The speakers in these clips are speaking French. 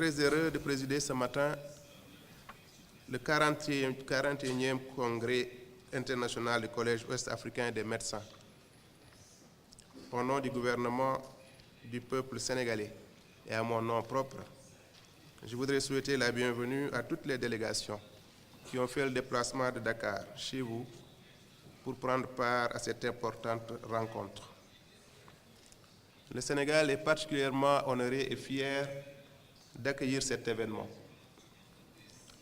très heureux de présider ce matin le 41e congrès international du Collège ouest-africain des médecins. Au nom du gouvernement du peuple sénégalais et à mon nom propre, je voudrais souhaiter la bienvenue à toutes les délégations qui ont fait le déplacement de Dakar chez vous pour prendre part à cette importante rencontre. Le Sénégal est particulièrement honoré et fier d'accueillir cet événement.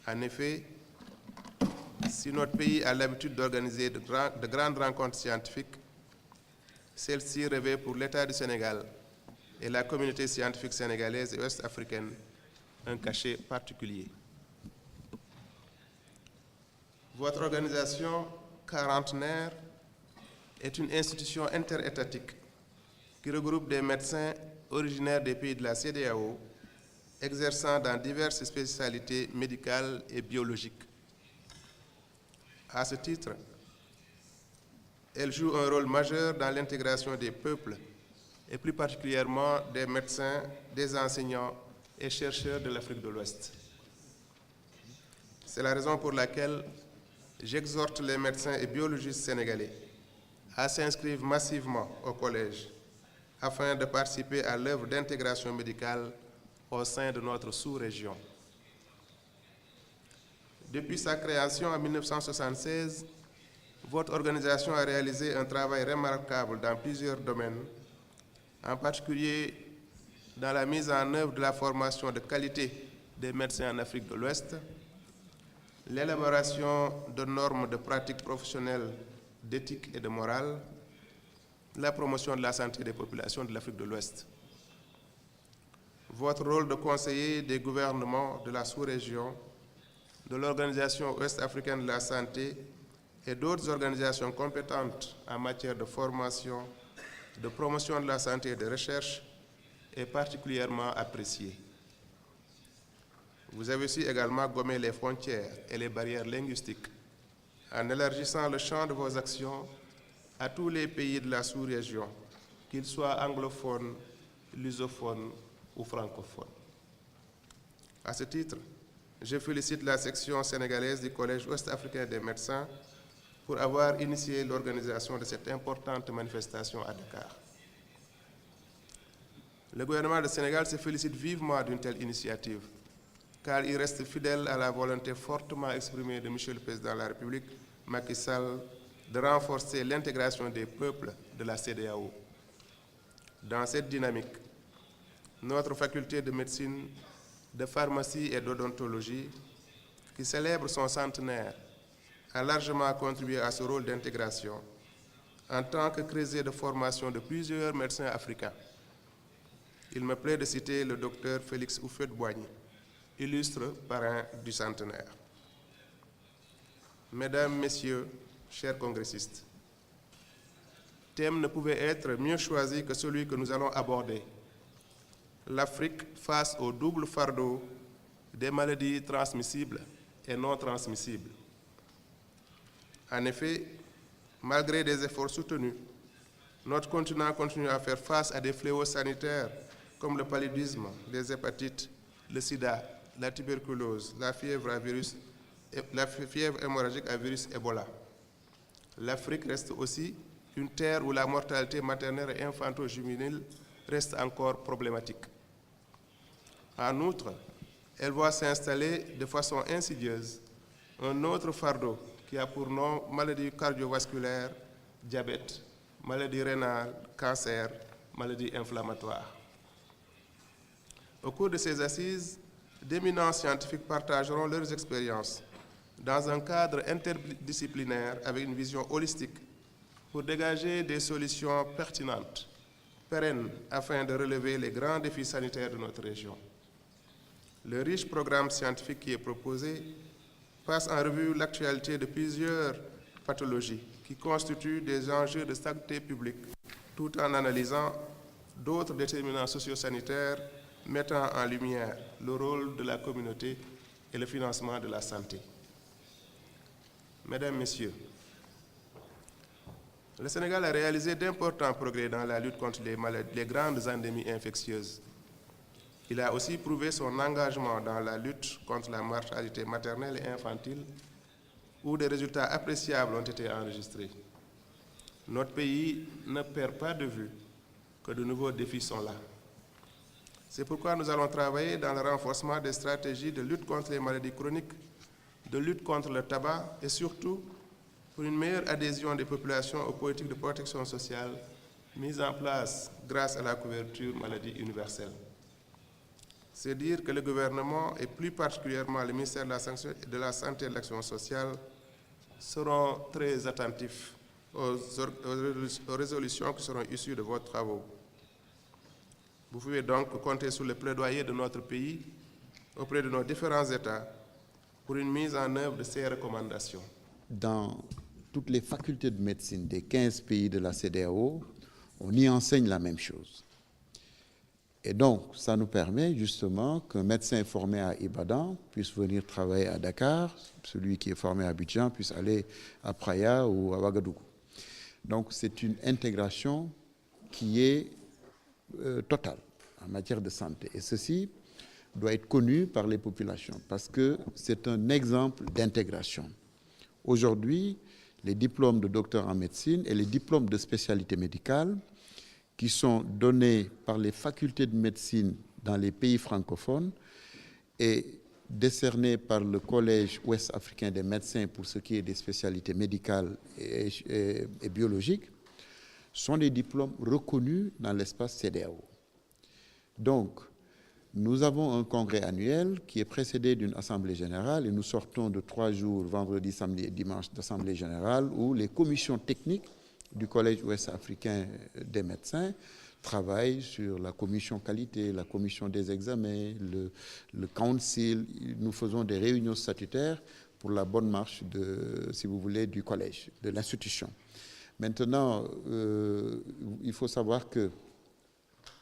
En effet, si notre pays a l'habitude d'organiser de grandes rencontres scientifiques, celle-ci revêt pour l'État du Sénégal et la communauté scientifique sénégalaise et ouest-africaine un cachet particulier. Votre organisation quarantenaire est une institution interétatique qui regroupe des médecins originaires des pays de la CEDEAO, exerçant dans diverses spécialités médicales et biologiques. À ce titre, elle joue un rôle majeur dans l'intégration des peuples et plus particulièrement des médecins, des enseignants et chercheurs de l'Afrique de l'Ouest. C'est la raison pour laquelle j'exhorte les médecins et biologistes sénégalais à s'inscrire massivement au collège afin de participer à l'œuvre d'intégration médicale au sein de notre sous-région. Depuis sa création en 1976, votre organisation a réalisé un travail remarquable dans plusieurs domaines, en particulier dans la mise en œuvre de la formation de qualité des médecins en Afrique de l'Ouest, l'élaboration de normes de pratiques professionnelles, d'éthique et de morale, la promotion de la santé des populations de l'Afrique de l'Ouest. Votre rôle de conseiller des gouvernements de la sous-région, de l'Organisation ouest-africaine de la santé et d'autres organisations compétentes en matière de formation, de promotion de la santé et de recherche est particulièrement apprécié. Vous avez su également gommer les frontières et les barrières linguistiques en élargissant le champ de vos actions à tous les pays de la sous-région, qu'ils soient anglophones, lusophones ou francophones. À ce titre, je félicite la section sénégalaise du Collège ouest-africain des médecins pour avoir initié l'organisation de cette importante manifestation à Dakar. Le gouvernement du Sénégal se félicite vivement d'une telle initiative, car il reste fidèle à la volonté fortement exprimée de M. le Président de la République, Macky Sall, de renforcer l'intégration des peuples de la CEDEAO. Dans cette dynamique, notre faculté de médecine, de pharmacie et d'odontologie, qui célèbre son centenaire, a largement contribué à ce rôle d'intégration en tant que creuset de formation de plusieurs médecins africains. Il me plaît de citer le docteur Félix Houphouët-Boigny, illustre parrain du centenaire. Mesdames, Messieurs, chers congressistes, thème ne pouvait être mieux choisi que celui que nous allons aborder. L'Afrique face au double fardeau des maladies transmissibles et non transmissibles. En effet, malgré des efforts soutenus, notre continent continue à faire face à des fléaux sanitaires comme le paludisme, les hépatites, le sida, la tuberculose, la fièvre hémorragique à virus Ebola. L'Afrique reste aussi une terre où la mortalité maternelle et infanto-juvénile reste encore problématique. En outre, elle voit s'installer de façon insidieuse un autre fardeau qui a pour nom maladie cardiovasculaire, diabète, maladie rénale, cancer, maladie inflammatoire. Au cours de ces assises, d'éminents scientifiques partageront leurs expériences dans un cadre interdisciplinaire avec une vision holistique pour dégager des solutions pertinentes, pérennes, afin de relever les grands défis sanitaires de notre région. Le riche programme scientifique qui est proposé passe en revue l'actualité de plusieurs pathologies qui constituent des enjeux de santé publique, tout en analysant d'autres déterminants socio-sanitaires mettant en lumière le rôle de la communauté et le financement de la santé. Mesdames, Messieurs, le Sénégal a réalisé d'importants progrès dans la lutte contre les grandes endémies infectieuses. Il a aussi prouvé son engagement dans la lutte contre la mortalité maternelle et infantile, où des résultats appréciables ont été enregistrés. Notre pays ne perd pas de vue que de nouveaux défis sont là. C'est pourquoi nous allons travailler dans le renforcement des stratégies de lutte contre les maladies chroniques, de lutte contre le tabac et surtout pour une meilleure adhésion des populations aux politiques de protection sociale mises en place grâce à la couverture maladie universelle. C'est dire que le gouvernement et plus particulièrement le ministère de la Santé et de l'Action sociale seront très attentifs aux résolutions qui seront issues de vos travaux. Vous pouvez donc compter sur le plaidoyer de notre pays auprès de nos différents États pour une mise en œuvre de ces recommandations. Dans toutes les facultés de médecine des 15 pays de la CEDEAO, on y enseigne la même chose. Et donc, ça nous permet justement qu'un médecin formé à Ibadan puisse venir travailler à Dakar, celui qui est formé à Abidjan puisse aller à Praia ou à Ouagadougou. Donc, c'est une intégration qui est totale en matière de santé. Et ceci doit être connu par les populations parce que c'est un exemple d'intégration. Aujourd'hui, les diplômes de docteur en médecine et les diplômes de spécialité médicale qui sont donnés par les facultés de médecine dans les pays francophones et décernés par le Collège ouest africain des médecins pour ce qui est des spécialités médicales et biologiques, sont des diplômes reconnus dans l'espace CEDEAO. Donc, nous avons un congrès annuel qui est précédé d'une assemblée générale et nous sortons de 3 jours, vendredi, samedi et dimanche, d'assemblée générale où les commissions techniques du Collège ouest africain des médecins travaillent sur la commission qualité, la commission des examens, le council. Nous faisons des réunions statutaires pour la bonne marche, si vous voulez, du collège, de l'institution. Maintenant, il faut savoir que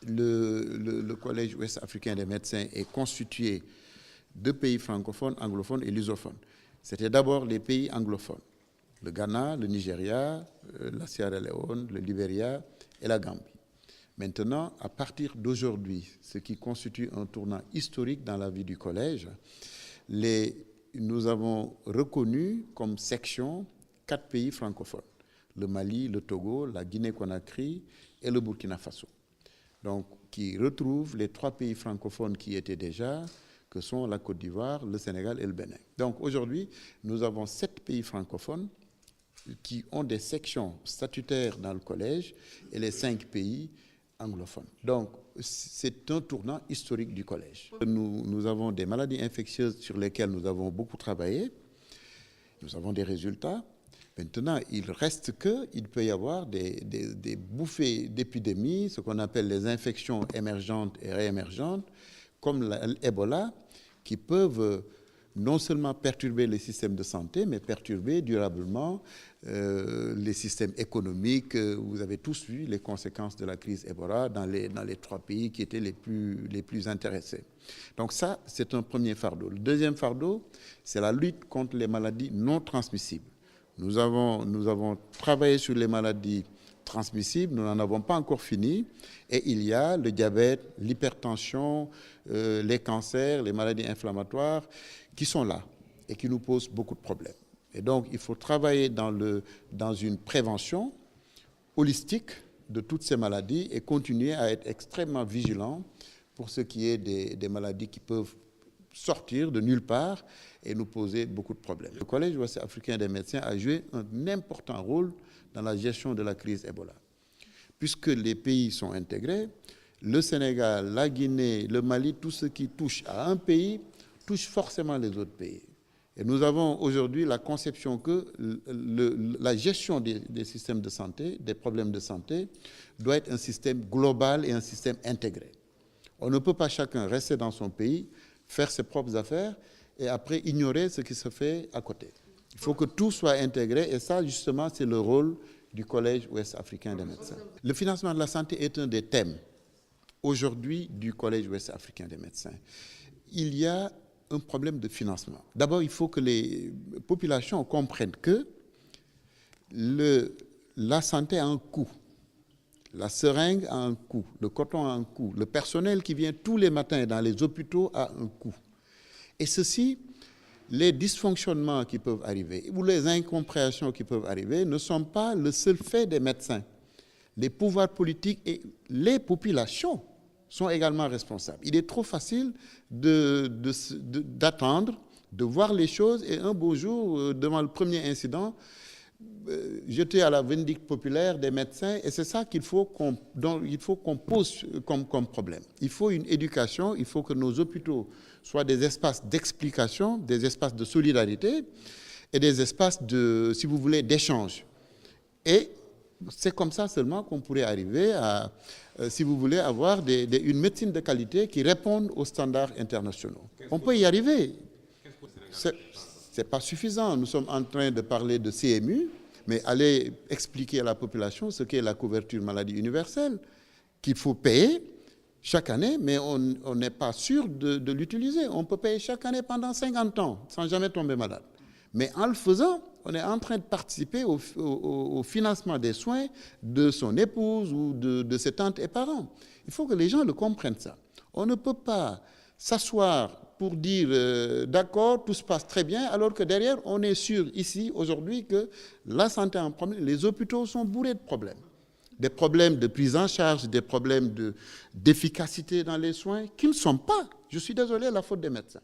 le Collège ouest africain des médecins est constitué de pays francophones, anglophones et lusophones. C'était d'abord les pays anglophones, le Ghana, le Nigeria, la Sierra Leone, le Libéria et la Gambie. Maintenant, à partir d'aujourd'hui, ce qui constitue un tournant historique dans la vie du collège, nous avons reconnu comme section 4 pays francophones, le Mali, le Togo, la Guinée-Conakry et le Burkina Faso. Donc, qui retrouvent les 3 pays francophones qui étaient déjà, que sont la Côte d'Ivoire, le Sénégal et le Bénin. Donc, aujourd'hui, nous avons 7 pays francophones qui ont des sections statutaires dans le collège et les 5 pays anglophones. Donc, c'est un tournant historique du collège. Nous avons des maladies infectieuses sur lesquelles nous avons beaucoup travaillé. Nous avons des résultats. Maintenant, il reste qu'il peut y avoir des bouffées d'épidémies, ce qu'on appelle les infections émergentes et réémergentes, comme l'Ebola, qui peuvent non seulement perturber les systèmes de santé, mais perturber durablement les systèmes économiques. Vous avez tous vu les conséquences de la crise Ebola dans les 3 pays qui étaient les plus intéressés. Donc ça, c'est un premier fardeau. Le deuxième fardeau, c'est la lutte contre les maladies non transmissibles. Nous avons travaillé sur les maladies transmissibles, nous n'en avons pas encore fini, et il y a le diabète, l'hypertension, les cancers, les maladies inflammatoires qui sont là et qui nous posent beaucoup de problèmes. Et donc, il faut travailler dans une prévention holistique de toutes ces maladies et continuer à être extrêmement vigilant pour ce qui est des maladies qui peuvent sortir de nulle part et nous poser beaucoup de problèmes. Le Collège ouest africain des médecins a joué un important rôle dans la gestion de la crise Ebola. Puisque les pays sont intégrés, le Sénégal, la Guinée, le Mali, tout ce qui touche à un pays touche forcément les autres pays. Et nous avons aujourd'hui la conception que la gestion des systèmes de santé, des problèmes de santé, doit être un système global et un système intégré. On ne peut pas chacun rester dans son pays, faire ses propres affaires et après ignorer ce qui se fait à côté. Il faut que tout soit intégré et ça, justement, c'est le rôle du Collège ouest africain des médecins. Le financement de la santé est un des thèmes aujourd'hui du Collège ouest africain des médecins. Il y a un problème de financement. D'abord, il faut que les populations comprennent que la santé a un coût. La seringue a un coût, le coton a un coût, le personnel qui vient tous les matins dans les hôpitaux a un coût. Et ceci, les dysfonctionnements qui peuvent arriver ou les incompréhensions qui peuvent arriver ne sont pas le seul fait des médecins. Les pouvoirs politiques et les populations sont également responsables. Il est trop facile d'attendre, de voir les choses et un beau jour, devant le premier incident, jeter à la vindicte populaire des médecins, et c'est ça qu'il faut qu'on pose comme problème. Il faut une éducation, il faut que nos hôpitaux soient des espaces d'explication, des espaces de solidarité et des espaces si vous voulez, d'échange. Et c'est comme ça seulement qu'on pourrait arriver à, si vous voulez, avoir une médecine de qualité qui réponde aux standards internationaux. On peut y arriver. Ce n'est pas suffisant. Nous sommes en train de parler de CMU, mais aller expliquer à la population ce qu'est la couverture maladie universelle, qu'il faut payer chaque année, mais on n'est pas sûr de l'utiliser. On peut payer chaque année pendant 50 ans sans jamais tomber malade. Mais en le faisant, on est en train de participer au financement des soins de son épouse ou de ses tantes et parents. Il faut que les gens le comprennent ça. On ne peut pas s'asseoir pour dire d'accord, tout se passe très bien, alors que derrière, on est sûr ici, aujourd'hui, que la santé en problème, les hôpitaux sont bourrés de problèmes. Des problèmes de prise en charge, des problèmes d'efficacité dans les soins, qui ne sont pas, je suis désolé, la faute des médecins.